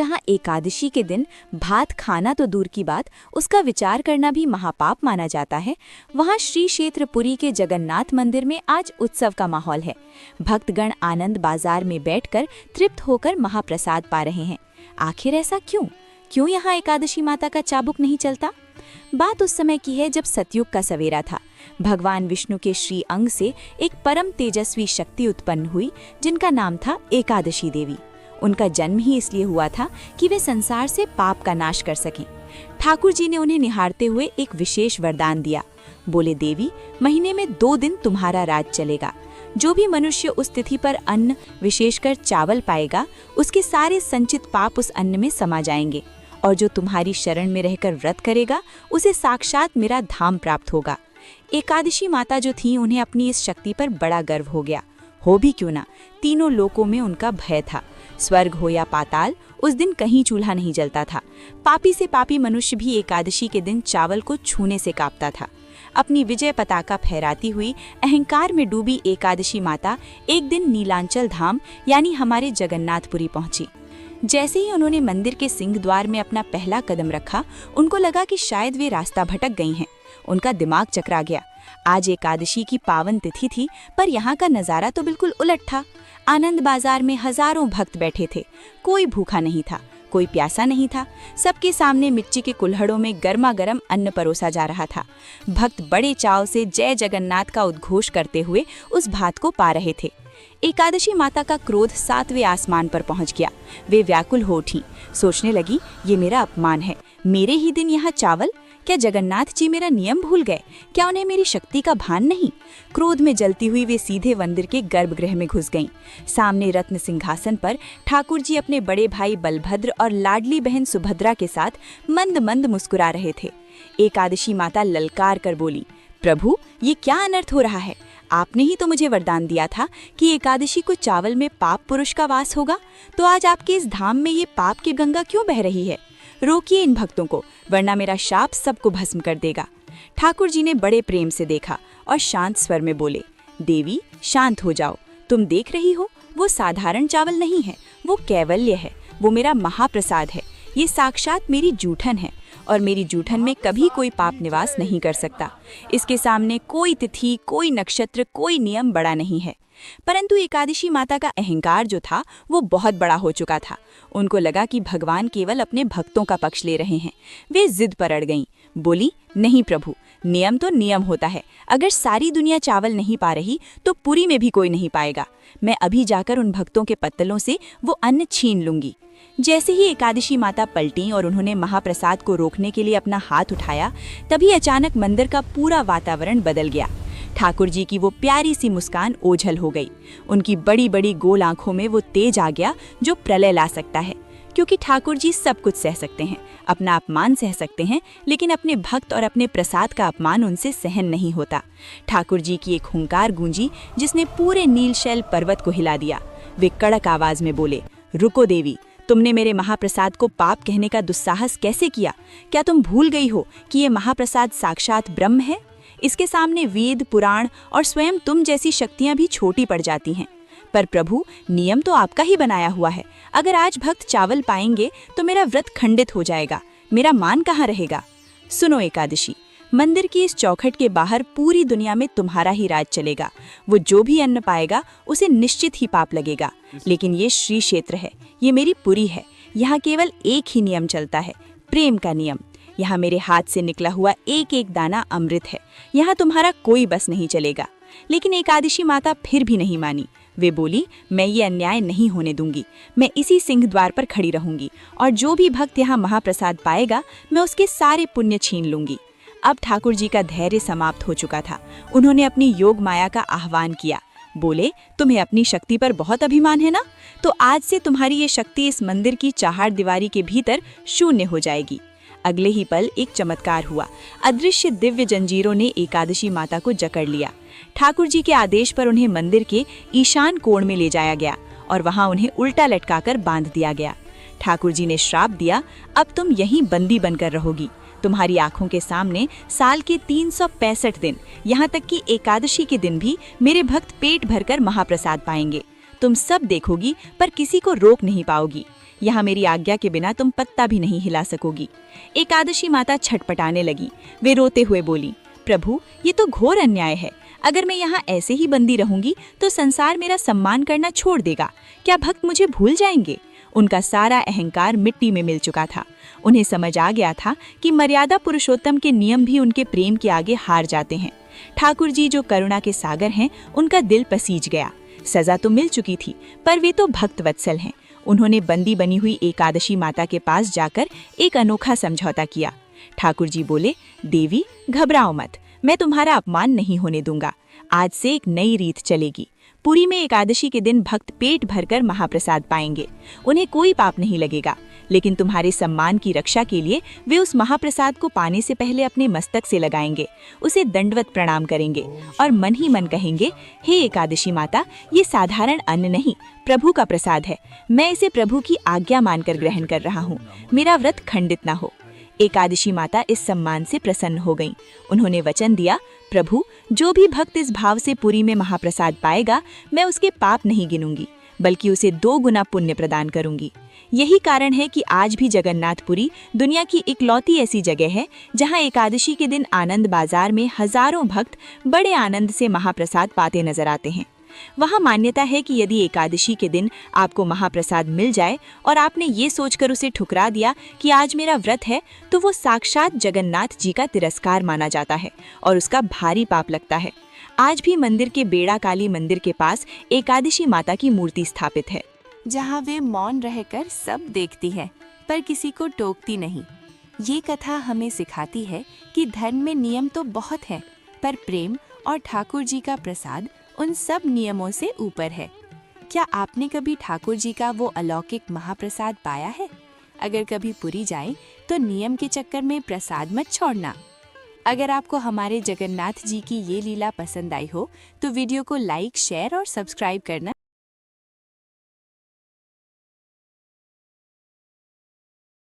जहां एकादशी के दिन भात खाना तो दूर की बात, उसका विचार करना भी महापाप माना जाता है, वहां श्री क्षेत्र पुरी के जगन्नाथ मंदिर में आज उत्सव का माहौल है। भक्तगण आनंद बाजार में बैठकर तृप्त होकर महाप्रसाद पा रहे हैं। आखिर ऐसा क्यों यहाँ एकादशी माता का चाबुक नहीं चलता? बात उस समय की है जब सतयुग का सवेरा था। भगवान विष्णु के श्री अंग से एक परम तेजस्वी शक्ति उत्पन्न हुई जिनका नाम था एकादशी देवी। उनका जन्म ही इसलिए हुआ था कि वे संसार से पाप का नाश कर सकें। ठाकुर जी ने उन्हें निहारते हुए एक विशेष वरदान दिया। बोले, देवी, महीने में 2 दिन तुम्हारा राज चलेगा। जो भी मनुष्य उस तिथि पर अन्न, विशेषकर चावल पाएगा, उसके सारे संचित पाप उस अन्न में समा जाएंगे, और जो तुम्हारी शरण में रहकर व्रत करेगा उसे साक्षात मेरा धाम प्राप्त होगा। एकादशी माता जो थी, उन्हें अपनी इस शक्ति पर बड़ा गर्व हो गया। हो भी क्यों ना, तीनों लोकों में उनका भय था। स्वर्ग हो या पाताल, उस दिन कहीं चूल्हा नहीं जलता था। पापी से पापी मनुष्य भी एकादशी के दिन चावल को छूने से कांपता था। अपनी विजय पताका फहराती हुई अहंकार में डूबी एकादशी माता एक दिन नीलांचल धाम यानी हमारे जगन्नाथपुरी पहुंची। जैसे ही उन्होंने मंदिर के सिंह द्वार में अपना पहला कदम रखा, उनको लगा कि शायद वे रास्ता भटक गई हैं। उनका दिमाग चकरा गया। आज एकादशी की पावन तिथि थी, पर यहाँ का नज़ारा तो बिल्कुल उलट था। आनंद बाजार में हजारों भक्त बैठे थे। कोई भूखा नहीं था, कोई प्यासा नहीं था। सबके सामने मिट्टी के कुल्हड़ों में गर्मा गर्म अन्न परोसा जा रहा था। भक्त बड़े चाव से जय जगन्नाथ का उद्घोष करते हुए उस भात को पा रहे थे। एकादशी माता का क्रोध 7वें आसमान पर पहुंच गया। वे व्याकुल हो उठी। सोचने लगी, ये मेरा अपमान है। मेरे ही दिन यहाँ चावल? क्या जगन्नाथ जी मेरा नियम भूल गए? क्या उन्हें मेरी शक्ति का भान नहीं? क्रोध में जलती हुई वे सीधे मंदिर के गर्भगृह में घुस गईं। सामने रत्न सिंहासन पर ठाकुर जी अपने बड़े भाई बलभद्र और लाडली बहन सुभद्रा के साथ मंद मंद मुस्कुरा रहे थे। एकादशी माता ललकार कर बोली, प्रभु, ये क्या अनर्थ हो रहा है? आपने ही तो मुझे वरदान दिया था कि एकादशी को चावल में पाप पुरुष का वास होगा, तो आज आपके इस धाम में ये पाप की गंगा क्यों बह रही है? रोकिए इन भक्तों को, वरना मेरा शाप सबको भस्म कर देगा। ठाकुर जी ने बड़े प्रेम से देखा और शांत स्वर में बोले, देवी, शांत हो जाओ। तुम देख रही हो, वो साधारण चावल नहीं है, वो कैवल्य है। वो मेरा महाप्रसाद है। ये साक्षात मेरी जूठन है, और मेरी जूठन में कभी कोई पाप निवास नहीं कर सकता। इसके सामने कोई तिथि, कोई नक्षत्र, कोई नियम बड़ा नहीं है। परंतु एकादशी माता का अहंकार जो था, वो बहुत बड़ा हो चुका था। उनको लगा कि भगवान केवल अपने भक्तों का पक्ष ले रहे हैं। वे जिद पर अड़ गईं। बोली, नहीं प्रभु, नियम तो नियम होता है। अगर सारी दुनिया चावल नहीं पा रही तो पुरी में भी कोई नहीं पाएगा। मैं अभी जाकर उन भक्तों के पत्तलों से वो अन्न छीन लूंगी। जैसे ही एकादशी माता पलटी और उन्होंने महाप्रसाद को रोकने के लिए अपना हाथ उठाया, तभी अचानक मंदिर का पूरा वातावरण बदल गया। ठाकुर जी की वो प्यारी सी मुस्कान ओझल हो गई। उनकी बड़ी बड़ी गोल आंखों में वो तेज आ गया जो प्रलय ला सकता है। क्योंकि ठाकुर जी सब कुछ सह सकते हैं, अपना अपमान सह सकते हैं, लेकिन अपने भक्त और अपने प्रसाद का अपमान उनसे सहन नहीं होता। ठाकुर जी की एक हुंकार गूंजी जिसने पूरे नीलशैल पर्वत को हिला दिया। वे कड़क आवाज में बोले, रुको देवी, तुमने मेरे महाप्रसाद को पाप कहने का दुस्साहस कैसे किया? क्या तुम भूल गई हो कि ये महाप्रसाद साक्षात ब्रह्म है? इसके सामने वेद, पुराण और स्वयं तुम जैसी शक्तियां भी छोटी पड़ जाती हैं। पर प्रभु, नियम तो आपका ही बनाया हुआ है। अगर आज भक्त चावल पाएंगे तो मेरा व्रत खंडित हो जाएगा। मेरा मान कहाँ रहेगा? सुनो एकादशी, मंदिर की इस चौखट के बाहर पूरी दुनिया में तुम्हारा ही राज चलेगा। वो जो भी अन्न पाएगा उसे निश्चित ही पाप लगेगा। लेकिन ये श्री क्षेत्र है, ये मेरी पुरी है। यहाँ केवल एक ही नियम चलता है, प्रेम का नियम। यहाँ मेरे हाथ से निकला हुआ एक एक दाना अमृत है। यहाँ तुम्हारा कोई बस नहीं चलेगा। लेकिन एकादशी माता फिर भी नहीं मानी। वे बोली, मैं ये अन्याय नहीं होने दूंगी। मैं इसी सिंह द्वार पर खड़ी रहूंगी, और जो भी भक्त यहाँ महाप्रसाद पाएगा, मैं उसके सारे पुण्य छीन लूंगी। अब ठाकुर जी का धैर्य समाप्त हो चुका था। उन्होंने अपनी योग माया का आह्वान किया। बोले, तुम्हें अपनी शक्ति पर बहुत अभिमान है ना? तो आज से तुम्हारी ये शक्ति इस मंदिर की चार दीवारी के भीतर शून्य हो जाएगी। अगले ही पल एक चमत्कार हुआ। अदृश्य दिव्य जंजीरों ने एकादशी माता को जकड़ लिया। ठाकुर जी के आदेश पर उन्हें मंदिर के ईशान कोण में ले जाया गया और वहां उन्हें उल्टा लटकाकर बांध दिया गया। ठाकुर जी ने श्राप दिया, अब तुम यहीं बंदी बनकर रहोगी। तुम्हारी आंखों के सामने साल के 365 दिन, यहाँ तक कि एकादशी के दिन भी मेरे भक्त पेट भरकर महाप्रसाद पाएंगे। तुम सब देखोगी पर किसी को रोक नहीं पाओगी। यहाँ मेरी आज्ञा के बिना तुम पत्ता भी नहीं हिला सकोगी। एकादशी माता छटपटाने लगी। वे रोते हुए बोली, प्रभु, ये तो घोर अन्याय है। अगर मैं यहाँ ऐसे ही बंदी रहूंगी तो संसार मेरा सम्मान करना छोड़ देगा। क्या भक्त मुझे भूल जाएंगे? उनका सारा अहंकार मिट्टी में मिल चुका था। उन्हें समझ आ गया था कि मर्यादा पुरुषोत्तम के नियम भी उनके प्रेम के आगे हार जाते हैं। ठाकुर जी जो करुणा के सागर हैं, उनका दिल पसीज गया। सजा तो मिल चुकी थी, पर वे तो भक्त वत्सल हैं। उन्होंने बंदी बनी हुई एकादशी माता के पास जाकर एक अनोखा समझौता किया। ठाकुर जी बोले, देवी घबराओ मत, मैं तुम्हारा अपमान नहीं होने दूंगा। आज से एक नई रीत चलेगी। पुरी में एकादशी के दिन भक्त पेट भरकर महाप्रसाद पाएंगे। उन्हें कोई पाप नहीं लगेगा, लेकिन तुम्हारे सम्मान की रक्षा के लिए वे उस महाप्रसाद को पाने से पहले अपने मस्तक से लगाएंगे, उसे दंडवत प्रणाम करेंगे और मन ही मन कहेंगे, हे एकादशी माता, ये साधारण अन्न नहीं, प्रभु का प्रसाद है। मैं इसे प्रभु की आज्ञा मानकर ग्रहण कर रहा हूँ। मेरा व्रत खंडित न हो। एकादशी माता इस सम्मान से प्रसन्न हो गईं। उन्होंने वचन दिया, प्रभु, जो भी भक्त इस भाव से पुरी में महाप्रसाद पाएगा, मैं उसके पाप नहीं गिनूंगी, बल्कि उसे 2 गुना पुण्य प्रदान करूंगी। यही कारण है कि आज भी जगन्नाथपुरी दुनिया की इकलौती ऐसी जगह है जहां एकादशी के दिन आनंद बाजार में हजारों भक्त बड़े आनंद से महाप्रसाद पाते नजर आते हैं। वहाँ मान्यता है कि यदि एकादशी के दिन आपको महाप्रसाद मिल जाए और आपने ये सोचकर उसे ठुकरा दिया कि आज मेरा व्रत है, तो वो साक्षात जगन्नाथ जी का तिरस्कार माना जाता है और उसका भारी पाप लगता है। आज भी मंदिर के बेड़ा काली मंदिर के पास एकादशी माता की मूर्ति स्थापित है, जहाँ वे मौन रहकर सब देखती है पर किसी को टोकती नहीं। ये कथा हमें सिखाती है कि धर्म में नियम तो बहुत है, पर प्रेम और ठाकुर जी का प्रसाद उन सब नियमों से ऊपर है। क्या आपने कभी ठाकुर जी का वो अलौकिक महाप्रसाद पाया है? अगर कभी पुरी जाए तो नियम के चक्कर में प्रसाद मत छोड़ना। अगर आपको हमारे जगन्नाथ जी की ये लीला पसंद आई हो तो वीडियो को लाइक, शेयर और सब्सक्राइब करना